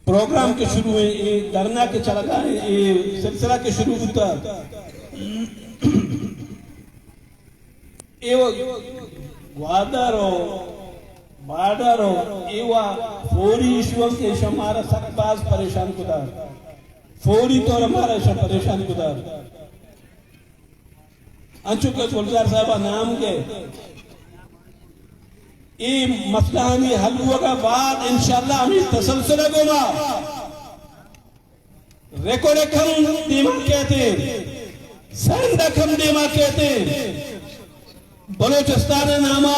programme کے شروع ہے دھرنا کے چلا گئے سلسلہ کے شروع ہوتا گوادر ہو بارڈر ہو ایوا فوری ایشووں کے ہمارا سخت باز پریشان کدار فوری طور ہمارا پریشان کدار انچو کے گلزار صاحبہ نام کے یہ مسئلہ ہمیں حل ہوا کا بعد انشاءاللہ ہمیں تسلسل گوما ریکورڈ دیما کہتے ہیں سینڈک ہم دیما کہتے ہیں بلوچستان نامہ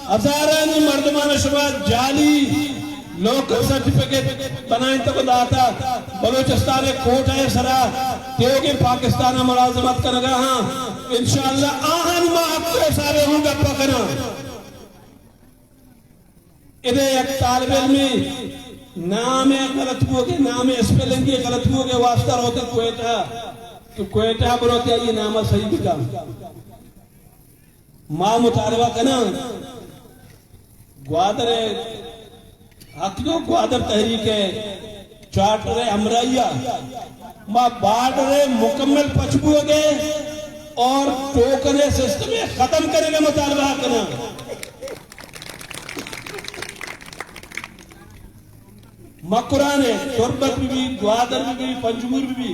ہزارانی مردمان شما جعلی لوکل سرٹیفکیٹ بنائیں تک داتا بلوچستان کوٹ ہے سرا تیوگی پاکستان ملازمت کرنگا ہاں انشاءاللہ آہن ماہ کو سارے ہوں گا پکنا ادھے ایک طالب علمی نام غلط ہو گئے نام اسپیلنگ غلط ہو گئے واسطہ ہوتے کوئٹہ تو کوئٹہ بروتے یہ نامہ صحیح بھی کام ماں مطالبہ کنا گوادر حق جو گوادر تحریک ہے چارٹر امرائیہ ماں بارڈر مکمل پچھبو گئے اور ٹوکن سسٹم ختم کرنے کا مطالبہ کنا مقران ہے تربت بھی گوادر بھی پنجمور بھی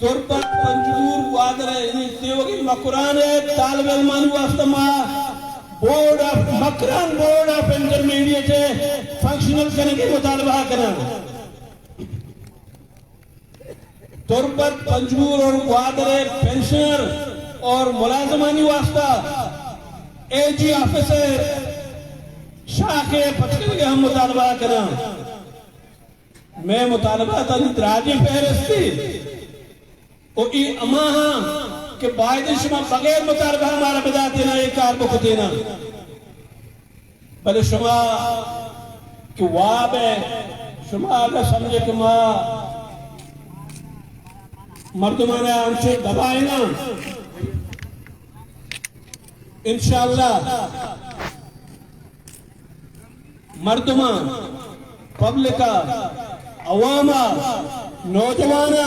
تربت پنجمور گوادر ہے انہی تیوگی مقران ہے طالب علمانی واسطہ board of Makran board of intermediate ہے فنکشنل کرنے کے مطالبہ کرنا تربت پنجمور اور گوادر ہے پینشنر اور ملازمانی واسطہ اے جی آفیسر شاخ پچکن کے ہم مطالبہ کرنا میں مطالبہ تھا راجی فہرستی اور ای اماہاں کہ باید شما بغیر مطالبہ ہمارا بدا دینا ایک کار بکو دینا بلے شما کہ واب ہے شما اگر سمجھے کہ مردمانے آنچے دبائینا انشاءاللہ مردمان پبلکا عواما نوجوانا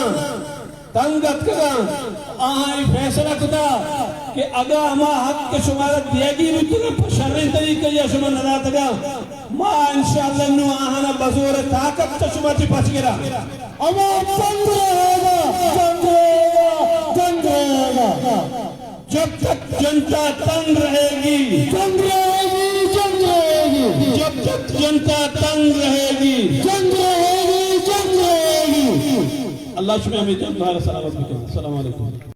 تنگت کدا آہائی فیصلہ کدا کہ اگا ہما حق کے شمارت دیا گی رتنا شرین طریقے یا شما ندا گا ما انشاءاللہ انہوں آہانا بزور طاقت تا شما چی پچ گرا اما جنگ رہے گا جنگ رہے گا جب تک جنتا تنگ رہے گی جنگ رہے گی جنگ رہے گی جب تک جنتا تنگ رہے گی جنگ رہے گی جنگ رہے گی اللہ شما ہمیں جنگ بھارا سلامت بکن السلام علیکم